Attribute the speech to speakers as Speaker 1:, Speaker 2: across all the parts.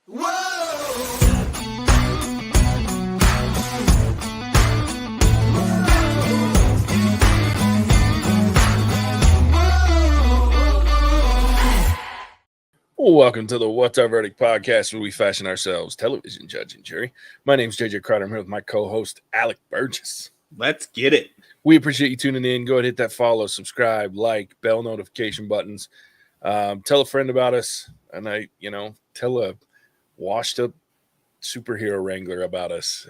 Speaker 1: Welcome to the What's Our Verdict podcast, where we fashion ourselves television judge and jury. My name is JJ Crowder. I'm here with my co-host, Alec Burgess.
Speaker 2: Let's get it.
Speaker 1: We appreciate you tuning in. Go ahead, hit that follow, subscribe, like, bell notification buttons. Tell a friend about us, and tell a washed-up superhero wrangler about us.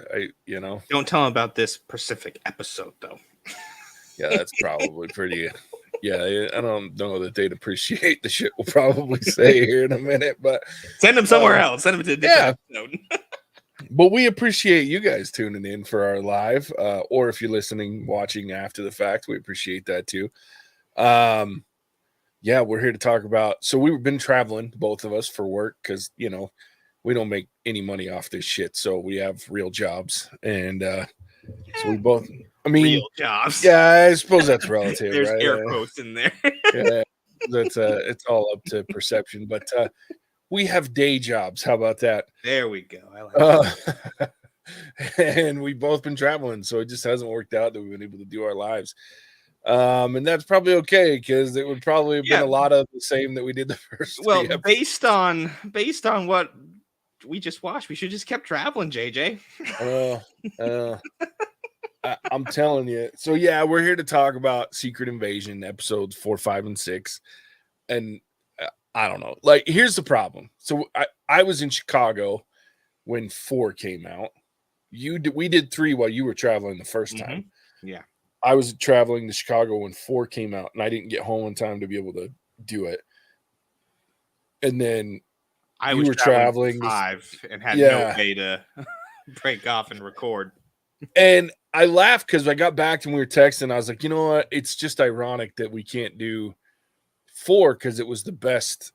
Speaker 2: Don't tell them about this Pacific episode, though.
Speaker 1: Yeah, that's probably pretty... Yeah, I don't know that they'd appreciate the shit we'll probably say here in a minute, but
Speaker 2: send them somewhere else. Send them to a different episode.
Speaker 1: But we appreciate you guys tuning in for our live, or if you're listening, watching after the fact, we appreciate that too. We're here to talk about. So we've been traveling, both of us, for work because we don't make any money off this shit, so we have real jobs, and so we both. I mean,
Speaker 2: real jobs.
Speaker 1: Yeah, I suppose that's relative.
Speaker 2: There's
Speaker 1: right?
Speaker 2: air quotes in there.
Speaker 1: Yeah, that's it's all up to perception. But we have day jobs. How about that?
Speaker 2: There we go. I like that.
Speaker 1: And we've both been traveling, so it just hasn't worked out that we've been able to do our lives. And that's probably okay because it would probably have been a lot of the same that we did the first.
Speaker 2: Well, based on what we just watched, we should just kept traveling, JJ.
Speaker 1: I'm telling you. So yeah, we're here to talk about Secret Invasion episodes 4, 5, and 6. And I don't know. Like, here's the problem. So I was in Chicago when 4 came out. We did 3 while you were traveling the first time.
Speaker 2: Yeah.
Speaker 1: I was traveling to Chicago when 4 came out, and I didn't get home in time to be able to do it. And then
Speaker 2: I was traveling 5 and had no way to break off and record.
Speaker 1: And I laughed because I got back and we were texting. I was like, you know what? It's just ironic that we can't do 4 because it was the best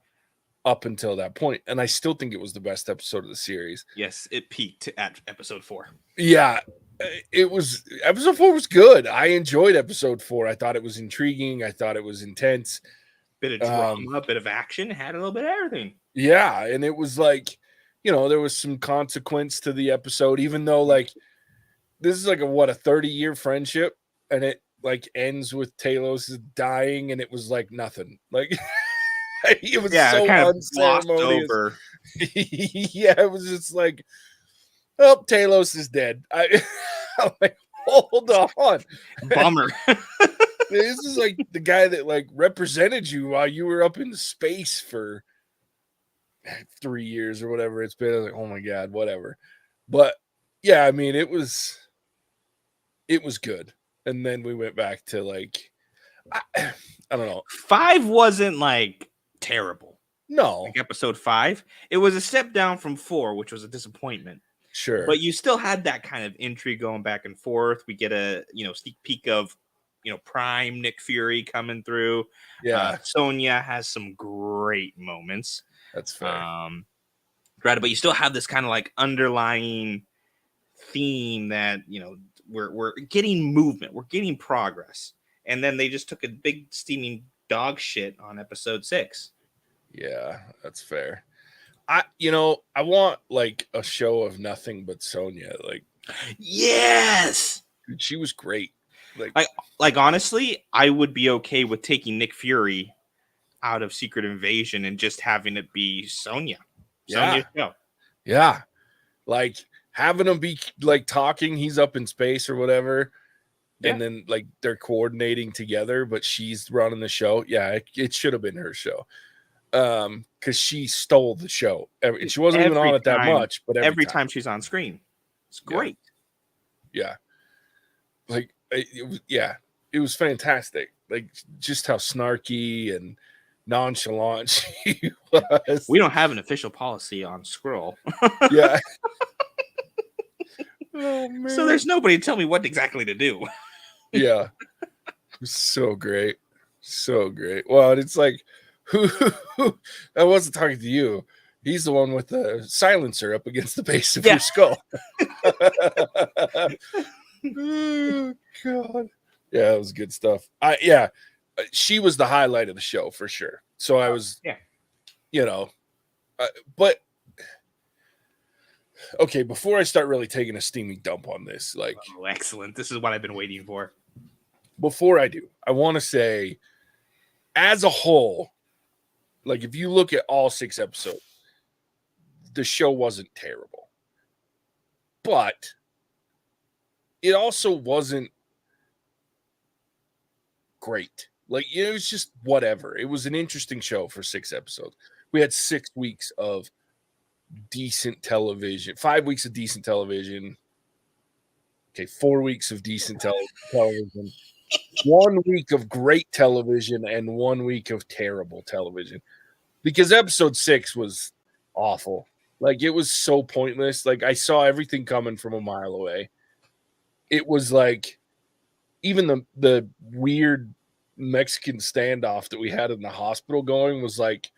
Speaker 1: up until that point. And I still think it was the best episode of the series.
Speaker 2: Yes, it peaked at episode 4.
Speaker 1: Yeah, episode 4 was good. I enjoyed episode 4. I thought it was intriguing. I thought it was intense.
Speaker 2: Bit of drama, a bit of action, had a little bit of everything.
Speaker 1: Yeah, and it was like, there was some consequence to the episode, even though like this is like a 30-year friendship, and it like ends with Talos dying, and it was like nothing. Like it was so unceremonious. Over. Yeah, it was just like, oh, Talos is dead. I'm like, hold on,
Speaker 2: bummer.
Speaker 1: This is like the guy that like represented you while you were up in space for 3 years or whatever it's been. I was like, oh my god, whatever. But yeah, I mean, it was good. And then we went back to like, I don't know.
Speaker 2: 5 wasn't like terrible.
Speaker 1: No.
Speaker 2: Like episode 5. It was a step down from 4, which was a disappointment.
Speaker 1: Sure.
Speaker 2: But you still had that kind of intrigue going back and forth. We get a, sneak peek of, prime Nick Fury coming through.
Speaker 1: Yeah.
Speaker 2: Sonya has some great moments.
Speaker 1: That's fair.
Speaker 2: Right, but you still have this kind of like underlying theme that, we're getting movement, we're getting progress. And then they just took a big steaming dog shit on episode 6.
Speaker 1: Yeah, that's fair. I want like a show of nothing but Sonya. Like,
Speaker 2: yes,
Speaker 1: dude, she was great.
Speaker 2: Like honestly, I would be okay with taking Nick Fury out of Secret Invasion and just having it be Sonya.
Speaker 1: Yeah. Like having him be like talking, he's up in space or whatever. Yeah. And then like they're coordinating together, but she's running the show. Yeah, it should have been her show. Because she stole the show. She wasn't even on it that much, but
Speaker 2: every time she's on screen, it's great.
Speaker 1: Yeah. Like it was fantastic. Like just how snarky and nonchalant she was.
Speaker 2: We don't have an official policy on Skrull.
Speaker 1: Yeah. Oh, man.
Speaker 2: So there's nobody to tell me what exactly to do.
Speaker 1: Yeah. It was so great. So great. Well, it's like who I wasn't talking to you. He's the one with the silencer up against the base of your skull. Oh, God. Yeah, it was good stuff. She was the highlight of the show for sure. So I was, but Okay, before I start really taking a steamy dump on this, like
Speaker 2: Oh, excellent. This is what I've been waiting for.
Speaker 1: before I do, I want to say, as a whole, like if you look at all 6 episodes, the show wasn't terrible, but it also wasn't great. Like it was just whatever. It was an interesting show for 6 episodes. We had 6 weeks of decent television, 5 weeks of decent television. Okay, 4 weeks of decent television, 1 week of great television, and 1 week of terrible television. Because episode 6 was awful. Like it was so pointless. Like I saw everything coming from a mile away. It was like even the weird Mexican standoff that we had in the hospital going was like,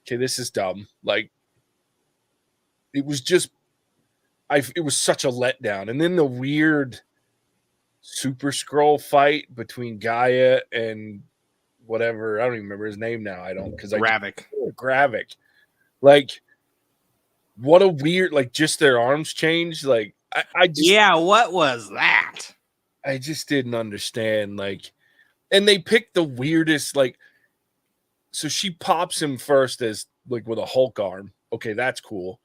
Speaker 1: okay, this is dumb. Like it was just it was such a letdown. And then the weird Super Scroll fight between Gaia and whatever, I don't even remember his name now. I don't because I
Speaker 2: Gravik.
Speaker 1: Gravik. Like what a weird, like just their arms changed. Like
Speaker 2: Yeah, what was that?
Speaker 1: I just didn't understand. Like, and they picked the weirdest, like, so she pops him first as like with a Hulk arm. Okay, that's cool.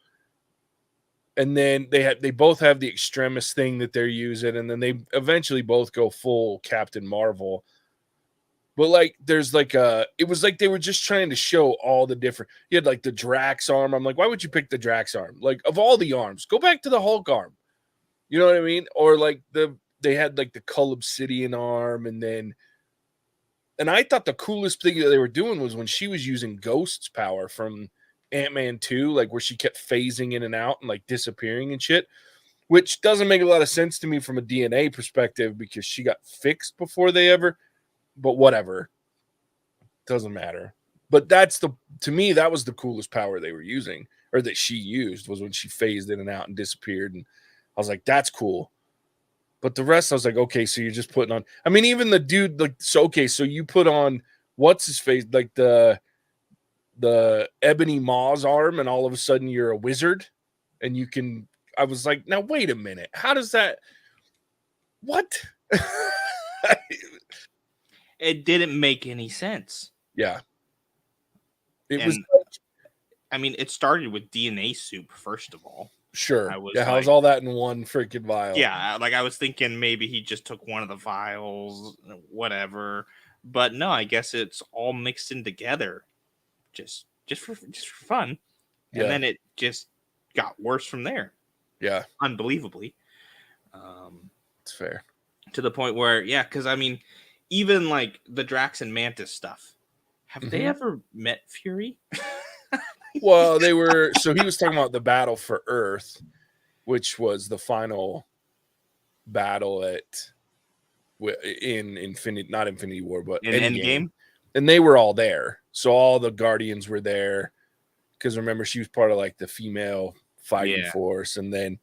Speaker 1: And then they both have the extremis thing that they're using, and then they eventually both go full Captain Marvel. But like there's like it was like they were just trying to show all the different, you had like the Drax arm. I'm like, why would you pick the Drax arm? Like of all the arms, go back to the Hulk arm. You know what I mean? Or like they had like the Cull Obsidian arm, and I thought the coolest thing that they were doing was when she was using Ghost's power from Ant-Man 2, like where she kept phasing in and out and like disappearing and shit, which doesn't make a lot of sense to me from a DNA perspective because she got fixed before they ever, but whatever. Doesn't matter. But to me, that was the coolest power they were using, or that she used, was when she phased in and out and disappeared. And I was like, that's cool. But the rest, I was like, okay, so you're just putting on. I mean, even the dude, like, so okay, so you put on what's his face, like the Ebony Maw's arm, and all of a sudden you're a wizard, and you can. I was like, now wait a minute, how does that? What?
Speaker 2: It didn't make any sense.
Speaker 1: Yeah, it
Speaker 2: And
Speaker 1: was
Speaker 2: I mean, it started with DNA soup, first of all.
Speaker 1: sure.
Speaker 2: I was
Speaker 1: Yeah, how's
Speaker 2: like,
Speaker 1: all that in one freaking vial?
Speaker 2: yeah, like I was thinking maybe he just took one of the vials, whatever. But no, I guess it's all mixed in together, just for fun. And
Speaker 1: Yeah,
Speaker 2: then it just got worse from there,
Speaker 1: yeah,
Speaker 2: unbelievably.
Speaker 1: it's fair.
Speaker 2: To the point where, yeah, because I mean, even like the Drax and Mantis stuff, have they
Speaker 1: Mhm.
Speaker 2: ever met Fury?
Speaker 1: Well, they were. So he was talking about the battle for Earth, which was the final battle in Infinity, not Infinity War, but
Speaker 2: In
Speaker 1: Endgame.
Speaker 2: Endgame?
Speaker 1: And they were all there. So all the Guardians were there because remember she was part of like the female fighting
Speaker 2: Yeah.
Speaker 1: force, and then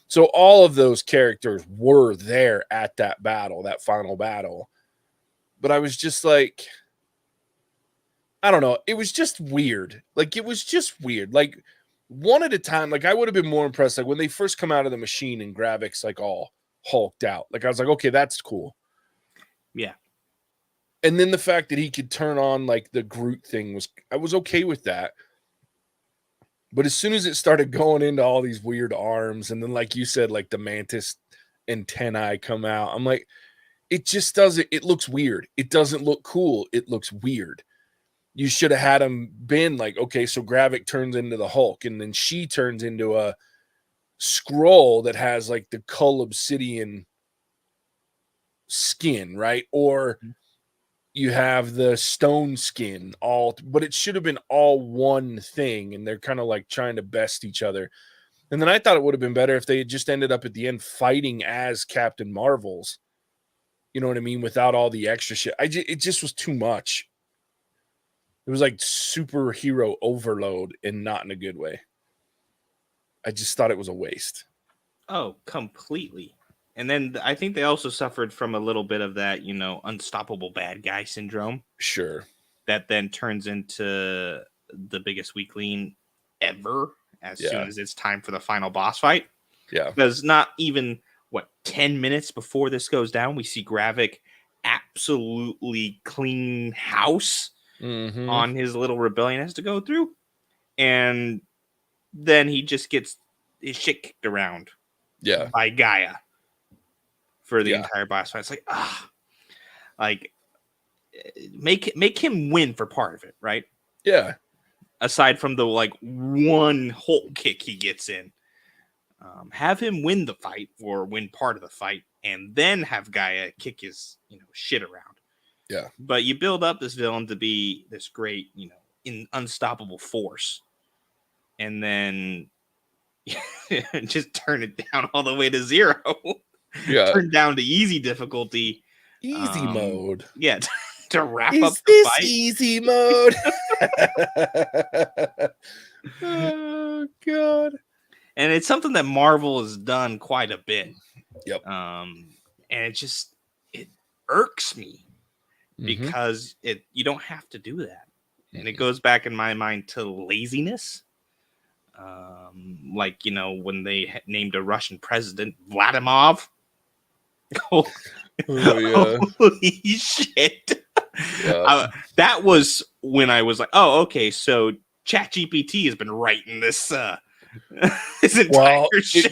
Speaker 1: so all of those characters were there at that battle, that final battle. But I was just like, I don't know. It was just weird. Like it was just weird. Like one at a time. Like I would have been more impressed. Like when they first come out of the machine and Gravik's like all hulked out. Like I was like, okay, that's cool.
Speaker 2: Yeah.
Speaker 1: And then the fact that he could turn on like the Groot thing I was okay with that. But as soon as it started going into all these weird arms, and then like you said, like the mantis antennae come out, I'm like, it just doesn't. It looks weird. It doesn't look cool. It looks weird. You should have had him been like, okay, so Gravik turns into the Hulk, and then she turns into a scroll that has like the Cull Obsidian skin, right? Or you have the stone skin, all, but it should have been all one thing, and they're kind of like trying to best each other. And then I thought it would have been better if they had just ended up at the end fighting as Captain Marvels. You know what I mean? Without all the extra shit. It just was too much. It was like superhero overload, and not in a good way. I just thought it was a waste.
Speaker 2: Oh, completely. And then I think they also suffered from a little bit of that, unstoppable bad guy syndrome
Speaker 1: Sure.
Speaker 2: that then turns into the biggest weakling ever. as soon as it's time for the final boss fight.
Speaker 1: Yeah.
Speaker 2: Because not even 10 minutes before this goes down, we see Gravik absolutely clean house on his little rebellion has to go through, and then he just gets his shit kicked around by Gaia for the entire boss fight. It's like make him win for part of it, right?
Speaker 1: Yeah.
Speaker 2: Aside from the one Hulk kick he gets in, have him win the fight or win part of the fight, and then have Gaia kick his shit around.
Speaker 1: Yeah.
Speaker 2: But you build up this villain to be this great, unstoppable force, and then just turn it down all the way to 0.
Speaker 1: Yeah.
Speaker 2: Turn down to easy difficulty.
Speaker 1: Easy mode.
Speaker 2: Yeah. To wrap
Speaker 1: Is
Speaker 2: up the
Speaker 1: this
Speaker 2: fight.
Speaker 1: easy mode? Oh God.
Speaker 2: And it's something that Marvel has done quite a bit.
Speaker 1: Yep.
Speaker 2: And it irks me because you don't have to do that. And it goes back in my mind to laziness. When they named a Russian president Vladimir. Oh yeah. Holy shit. Yeah. That was when I was like, oh, okay, so ChatGPT has been writing this this entire show.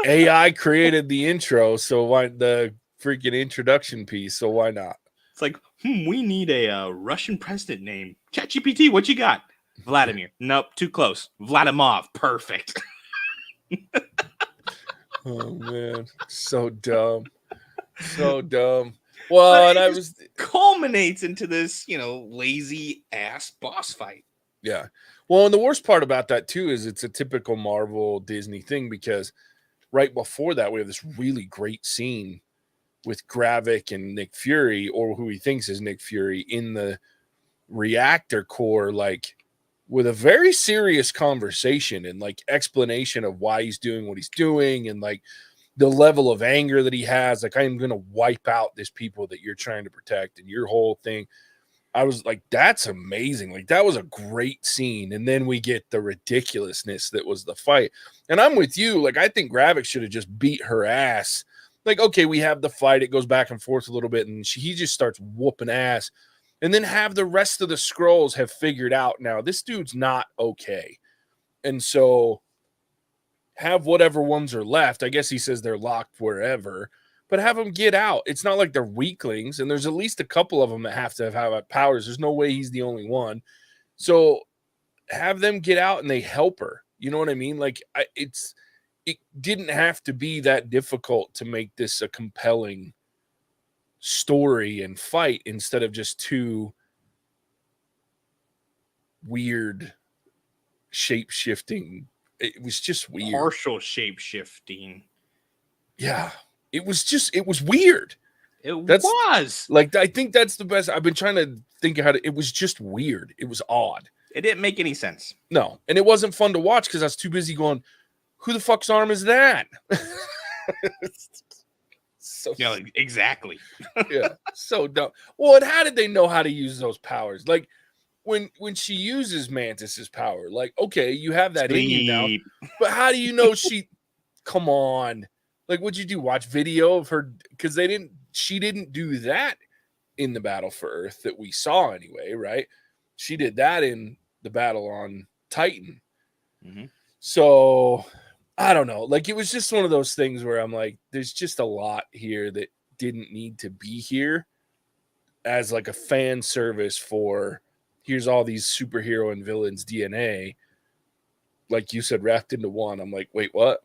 Speaker 1: AI created the intro, so why the freaking introduction piece? So why not?
Speaker 2: It's like, we need a Russian president name. ChatGPT, what you got? Vladimir. Nope, too close. Vladimir. Perfect.
Speaker 1: Oh man, so dumb, so dumb. Well, and I was
Speaker 2: culminates into this, lazy ass boss fight.
Speaker 1: Yeah. Well, and the worst part about that too is it's a typical Marvel Disney thing, because right before that we have this really great scene with Gravik and Nick Fury, or who he thinks is Nick Fury, in the reactor core, with a very serious conversation and explanation of why he's doing what he's doing, and the level of anger that he has. I am going to wipe out this people that you're trying to protect and your whole thing. I was like, that's amazing. That was a great scene. And then we get the ridiculousness that was the fight. And I'm with you. I think Gravik should have just beat her ass. Okay, we have the fight. It goes back and forth a little bit, and he just starts whooping ass. And then have the rest of the Skrulls have figured out, now this dude's not okay. And so have whatever ones are left. I guess he says they're locked wherever, but have them get out. It's not like they're weaklings, and there's at least a couple of them that have to have powers. There's no way he's the only one. So have them get out and they help her. You know what I mean? It didn't have to be that difficult to make this a compelling story and fight, instead of just two weird shape-shifting. It was just weird.
Speaker 2: Partial shape-shifting.
Speaker 1: Yeah. It was weird. I think that's the best. I've been trying to think of it was just weird. It was odd.
Speaker 2: It didn't make any sense.
Speaker 1: No. And it wasn't fun to watch because I was too busy going, who the fuck's arm is that? So
Speaker 2: exactly.
Speaker 1: Yeah. So dumb. Well, and how did they know how to use those powers? When she uses Mantis's power, okay, you have that in you now, but how do you know come on? What'd you do? Watch video of her? Because she didn't do that in the Battle for Earth that we saw anyway, right? She did that in the battle on Titan.
Speaker 2: Mm-hmm.
Speaker 1: So I don't know. It was just one of those things where I'm like, there's just a lot here that didn't need to be here, as a fan service for, here's all these superhero and villains DNA, like you said, wrapped into one. I'm like, wait, what?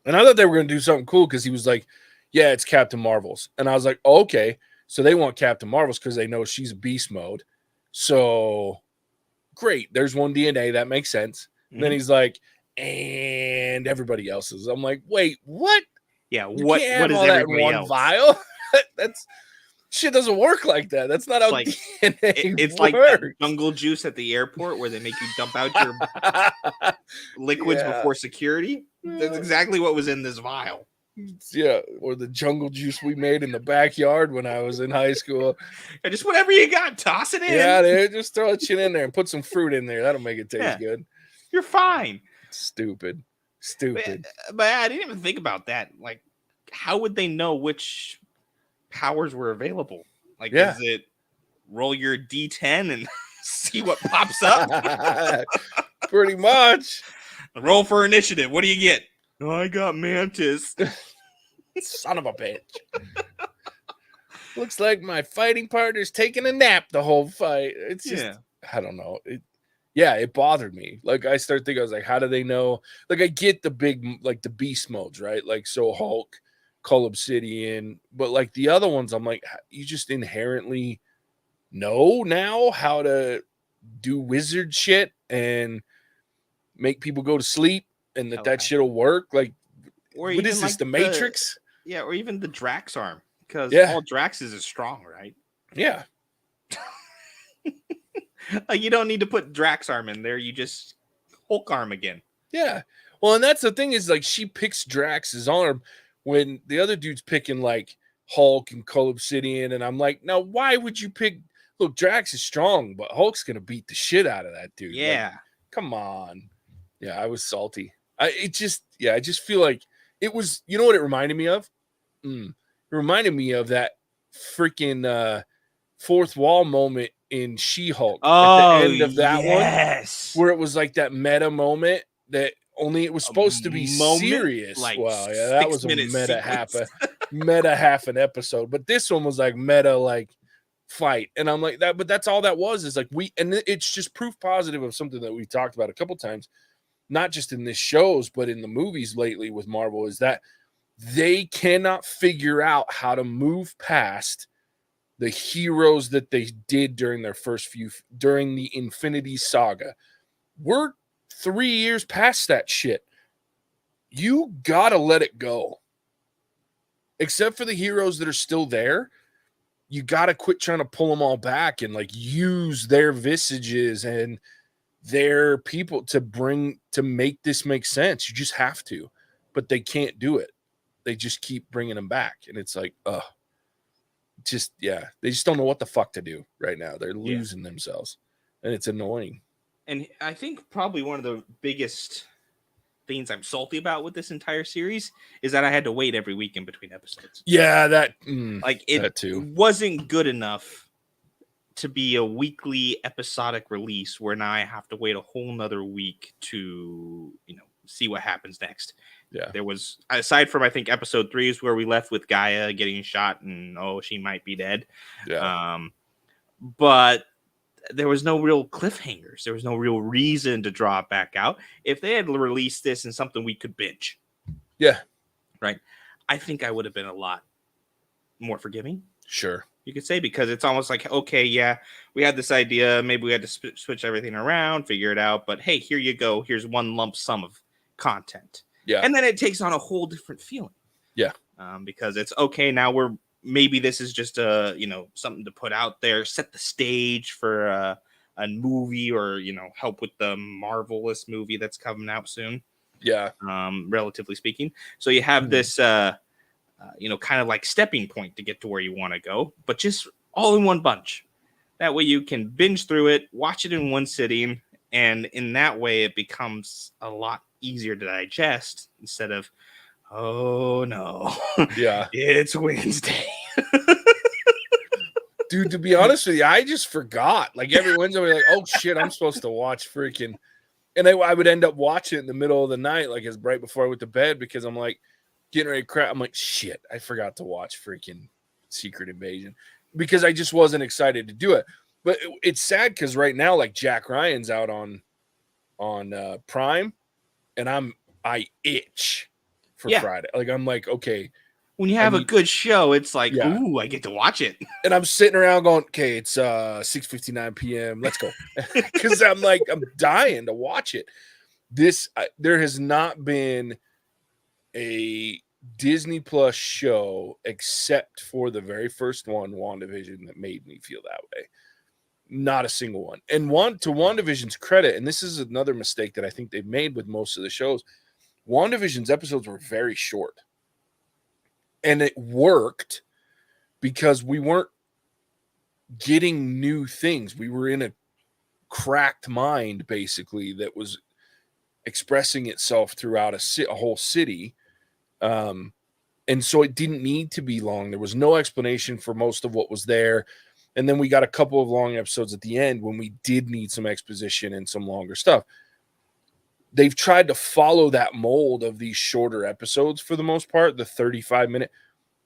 Speaker 1: And I thought they were going to do something cool, because he was like, yeah, it's Captain Marvel's. And I was like, oh, okay, so they want Captain Marvel's because they know she's beast mode. So great, there's one DNA, that makes sense. Mm-hmm. And then he's like, and everybody else's. I'm like, wait, what?
Speaker 2: Yeah,
Speaker 1: what is everybody else? Vial? That's shit doesn't work like that. That's not how DNA
Speaker 2: it's
Speaker 1: works.
Speaker 2: Like that jungle juice at the airport where they make you dump out your liquids before security. That's exactly what was in this vial.
Speaker 1: Yeah, or the jungle juice we made in the backyard when I was in high school.
Speaker 2: Just whatever you got, toss it in.
Speaker 1: Yeah, dude, just throw shit in there and put some fruit in there. That'll make it taste good.
Speaker 2: You're fine.
Speaker 1: Stupid.
Speaker 2: But I didn't even think about that. Like, how would they know which powers were available? Like,
Speaker 1: Yeah.
Speaker 2: is it roll your D10 and see what pops up?
Speaker 1: Pretty much.
Speaker 2: Roll for initiative. What do you get? Oh, I got Mantis.
Speaker 1: Son of a bitch. Looks like my fighting partner's taking a nap the whole fight. It's just, I don't know. It bothered me. Like, I started thinking, I was like, how do they know? Like, I get the big, like, the beast modes, right? Like, so Hulk, Cull Obsidian, but like the other ones, I'm like, you just inherently know now how to do wizard shit and make people go to sleep and that shit'll work. Like,
Speaker 2: or
Speaker 1: what is this,
Speaker 2: like
Speaker 1: the Matrix?
Speaker 2: Or even the Drax arm, because
Speaker 1: Yeah.
Speaker 2: all Drax is strong, right?
Speaker 1: Yeah.
Speaker 2: Like, you don't need to put Drax arm in there. You just Hulk arm again.
Speaker 1: Yeah. Well, and that's the thing is, like, she picks Drax's arm when the other dude's picking like Hulk and Cull Obsidian, and I'm like, now why would you pick? Look, Drax is strong, but Hulk's gonna beat the shit out of that dude.
Speaker 2: Yeah.
Speaker 1: Like, come on. Yeah, I was salty. I just feel like it was. You know what it reminded me of? It reminded me of that freaking fourth wall moment in She-Hulk at the end of that one, where it was like that meta moment that only it was supposed to be serious.
Speaker 2: Like,
Speaker 1: wow, yeah, that was a meta half an episode. But this one was like meta, like fight, and I'm like that. But that's all that was, is like it's just proof positive of something that we talked about a couple times, not just in this shows, but in the movies lately with Marvel, is that they cannot figure out how to move past the heroes that they did during the Infinity Saga. We're 3 years past that shit. You gotta let it go. Except for the heroes that are still there, you gotta quit trying to pull them all back and like use their visages and their people to make this make sense. You just have to, but they can't do it. They just keep bringing them back, and it's like, they just don't know what the fuck to do right now. They're losing themselves, and it's annoying.
Speaker 2: And I think probably one of the biggest things I'm salty about with this entire series is that I had to wait every week in between episodes.
Speaker 1: Yeah, that
Speaker 2: wasn't good enough to be a weekly episodic release where now I have to wait a whole nother week to, see what happens next.
Speaker 1: Yeah.
Speaker 2: There was, aside from, I think episode 3 is where we left with Gaia getting shot and, she might be dead.
Speaker 1: Yeah.
Speaker 2: But there was no real cliffhangers. There was no real reason to draw it back out. If they had released this in something we could binge.
Speaker 1: Yeah.
Speaker 2: Right. I think I would have been a lot more forgiving.
Speaker 1: Sure.
Speaker 2: You could say, because it's almost like, okay, yeah, we had this idea. Maybe we had to switch everything around, figure it out. But hey, here you go. Here's one lump sum of content.
Speaker 1: Yeah.
Speaker 2: And then it takes on a whole different feeling.
Speaker 1: Yeah.
Speaker 2: Because it's okay. Now maybe this is just something to put out there, set the stage for a movie, or, help with the Marvelous movie that's coming out soon.
Speaker 1: Yeah.
Speaker 2: Relatively speaking. So you have this, kind of like stepping point to get to where you want to go, but just all in one bunch. That way you can binge through it, watch it in one sitting, and in that way it becomes a lot easier to digest instead of, oh no,
Speaker 1: yeah,
Speaker 2: it's Wednesday.
Speaker 1: Dude, to be honest with you, I just forgot. Like, every Wednesday, I'm like, oh shit, I'm supposed to watch freaking, and I would end up watching it in the middle of the night, like it's right before I went to bed, because I'm like getting ready to crap. I'm like, shit, I forgot to watch freaking Secret Invasion, because I just wasn't excited to do it. But it's sad because right now, like, Jack Ryan's out on Prime, and I itch for Friday. Like, I'm like, okay.
Speaker 2: When you have a good show, it's like, ooh, I get to watch it.
Speaker 1: And I'm sitting around going, okay, it's 6:59 p.m. Let's go. Because I'm dying to watch it. There has not been a Disney Plus show except for the very first one, WandaVision, that made me feel that way. Not a single one. And to WandaVision's credit, and this is another mistake that I think they've made with most of the shows, WandaVision's episodes were very short. And it worked because we weren't getting new things. We were in a cracked mind, basically, that was expressing itself throughout a whole city. And so it didn't need to be long. There was no explanation for most of what was there. And then we got a couple of long episodes at the end when we did need some exposition and some longer stuff. They've tried to follow that mold of these shorter episodes for the most part, the 35-minute.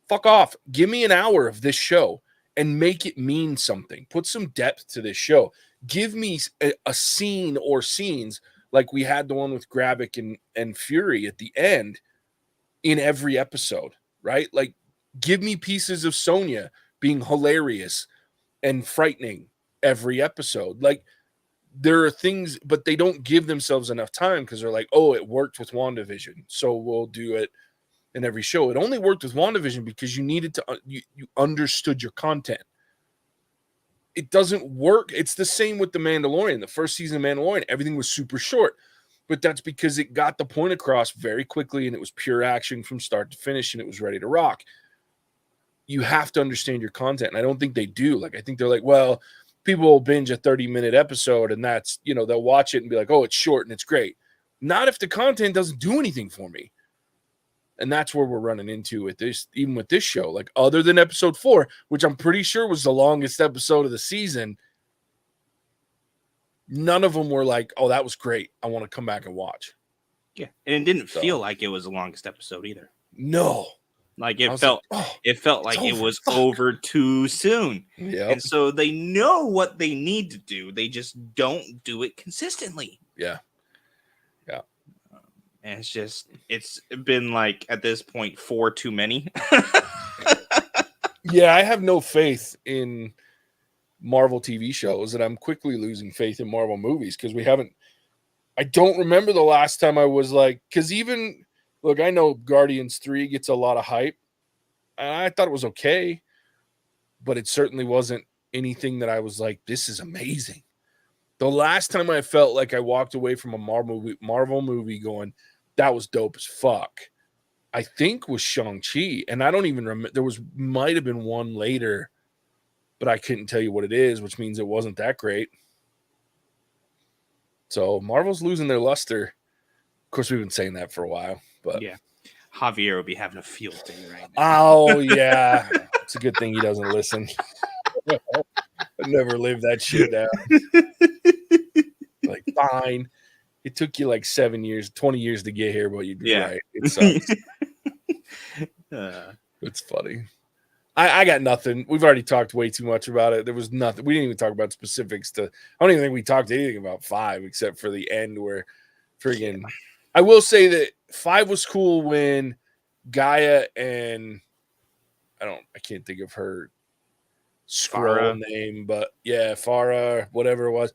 Speaker 1: Fuck off. Give me an hour of this show and make it mean something. Put some depth to this show. Give me a scene or scenes like we had the one with Gravik and Fury at the end in every episode, right? Like, give me pieces of Sonya being hilarious and frightening every episode. Like, there are things, but they don't give themselves enough time because they're like, oh, it worked with WandaVision, so we'll do it in every show. It only worked with WandaVision because you needed to, you understood your content. It doesn't work. It's the same with The Mandalorian. The first season of Mandalorian, everything was super short, but that's because it got the point across very quickly and it was pure action from start to finish and it was ready to rock. You have to understand your content. And I don't think they do. Like, I think they're like, well, people will binge a 30-minute episode and that's, they'll watch it and be like, oh, it's short and it's great. Not if the content doesn't do anything for me. And that's where we're running into with this, even with this show. Like, other than episode 4, which I'm pretty sure was the longest episode of the season, none of them were like, oh, that was great, I want to come back and watch.
Speaker 2: Yeah. And it didn't feel like it was the longest episode either.
Speaker 1: No.
Speaker 2: Like, it felt like it was over too soon.
Speaker 1: Yeah.
Speaker 2: And so they know what they need to do. They just don't do it consistently.
Speaker 1: Yeah.
Speaker 2: And it's been like, at this point, 4 too many.
Speaker 1: Yeah, I have no faith in Marvel TV shows, and I'm quickly losing faith in Marvel movies because I don't remember the last time I was like, because even, look, I know Guardians 3 gets a lot of hype, and I thought it was okay, but it certainly wasn't anything that I was like, this is amazing. The last time I felt like I walked away from a Marvel movie going, that was dope as fuck, I think was Shang-Chi. And I don't even remember. There might have been one later, but I couldn't tell you what it is, which means it wasn't that great. So Marvel's losing their luster. Of course, we've been saying that for a while, but
Speaker 2: yeah, Javier will be having a field day right now.
Speaker 1: Oh, yeah. It's a good thing he doesn't listen. I'd never live that shit down. Like, fine. It took you like 7 years, 20 years to get here, but you'd be right. It sucks. It's funny. I got nothing. We've already talked way too much about it. There was nothing. We didn't even talk about specifics. I don't even think we talked anything about 5 except for the end where friggin'. I will say that 5 was cool when Gaia and I can't think of her scroll name, but yeah, Farah, whatever it was,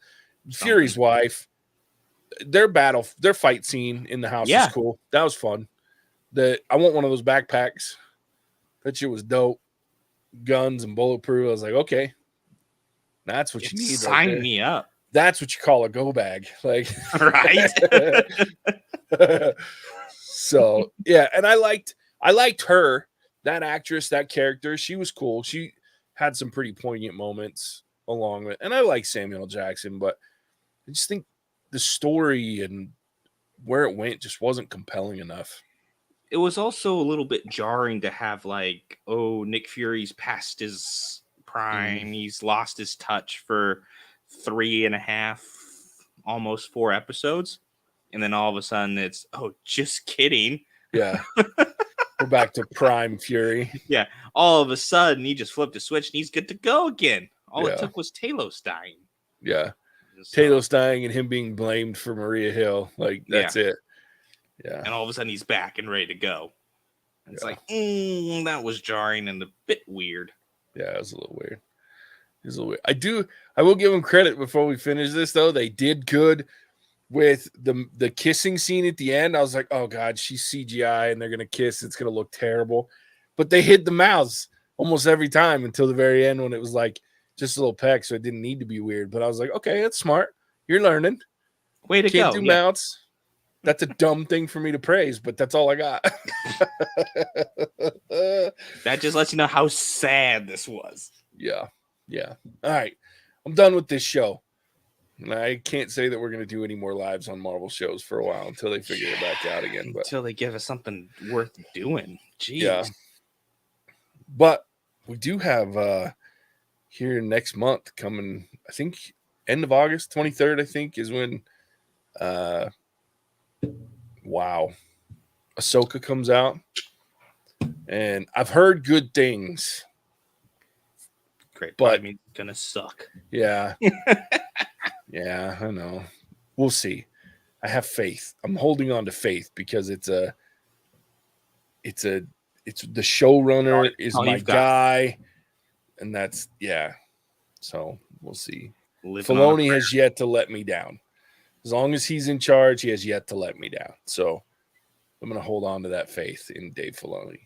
Speaker 1: Fury's wife. Their fight scene in the house was cool. That was fun. I want one of those backpacks. That shit was dope. Guns and bulletproof. I was like, okay, that's what you need.
Speaker 2: Sign me up.
Speaker 1: That's what you call a go bag. Like,
Speaker 2: right.
Speaker 1: So yeah, and I liked her, that actress, that character. She was cool. She had some pretty poignant moments along with, and I like Samuel Jackson, but I just think the story and where it went just wasn't compelling enough.
Speaker 2: It was also a little bit jarring to have like, oh, Nick Fury's past his prime. He's lost his touch for 3.5, almost 4 episodes. And then all of a sudden it's, oh, just kidding.
Speaker 1: Yeah. We're back to prime Fury.
Speaker 2: Yeah. All of a sudden he just flipped a switch and he's good to go again. All it took was Talos dying.
Speaker 1: Yeah. Talos dying and him being blamed for Maria Hill. Like, that's it. Yeah.
Speaker 2: And all of a sudden he's back and ready to go. And it's like, that was jarring and a bit weird.
Speaker 1: Yeah, it was a little weird. I will give them credit before we finish this, though. They did good with the kissing scene at the end. I was like, oh, God, she's CGI and they're going to kiss. It's going to look terrible. But they hid the mouths almost every time until the very end when it was like, just a little peck, so it didn't need to be weird. But I was like, okay, that's smart. You're learning.
Speaker 2: Way to go.
Speaker 1: Can't do mouths. That's a dumb thing for me to praise, but that's all I got.
Speaker 2: That just lets you know how sad this was.
Speaker 1: Yeah. All right. I'm done with this show. I can't say that we're going to do any more lives on Marvel shows for a while until they figure it back out again. But
Speaker 2: until they give us something worth doing. Jeez.
Speaker 1: yeah. But we do have here next month coming, I think end of August, 23rd, I think, is when Ahsoka comes out. And I've heard good things.
Speaker 2: Great,
Speaker 1: but
Speaker 2: I mean, it's gonna suck.
Speaker 1: Yeah. Yeah, I know. We'll see. I have faith. I'm holding on to faith because it's the showrunner is my guy, and that's So we'll see. Filoni has yet to let me down. As long as he's in charge, he has yet to let me down. So I'm gonna hold on to that faith in Dave Filoni.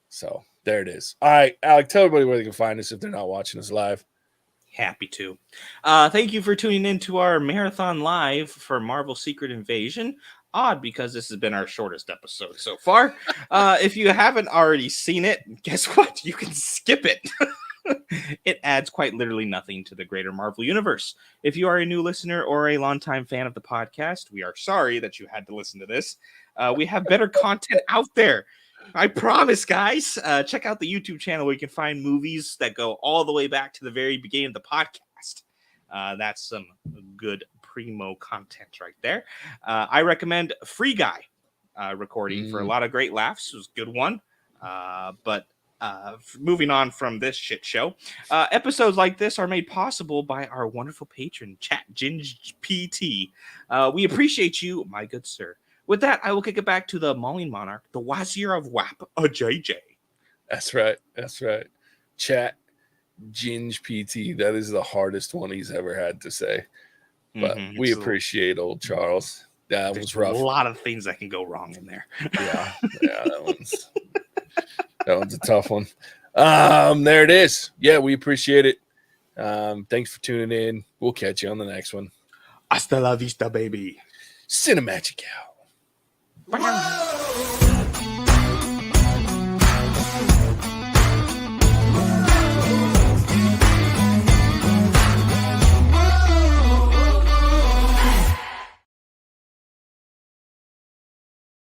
Speaker 1: So there it is. All right, Alec, tell everybody where they can find us if they're not watching us live.
Speaker 2: Happy to. Thank you for tuning in to our marathon live for Marvel Secret Invasion. Odd because this has been our shortest episode so far. If you haven't already seen it, guess what? You can skip it. It adds quite literally nothing to the greater Marvel universe. If you are a new listener or a longtime fan of the podcast, we are sorry that you had to listen to this. We have better content out there. I promise, guys. Check out the YouTube channel where you can find movies that go all the way back to the very beginning of the podcast. That's some good primo content right there. I recommend Free Guy recording for a lot of great laughs. It was a good one. But moving on from this shit show, episodes like this are made possible by our wonderful patron, Chat Ginge PT. We appreciate you, my good sir. With that, I will kick it back to the Mauling Monarch, the Wazir of WAP, a JJ.
Speaker 1: That's right. That's right. Chat Ginge PT. That is the hardest one he's ever had to say. But we appreciate old Charles. That was rough.
Speaker 2: A lot of things that can go wrong in there.
Speaker 1: Yeah, that one's a tough one. There it is. Yeah, we appreciate it. Thanks for tuning in. We'll catch you on the next one.
Speaker 2: Hasta la vista, baby.
Speaker 1: Cinemagic out.
Speaker 2: Bye.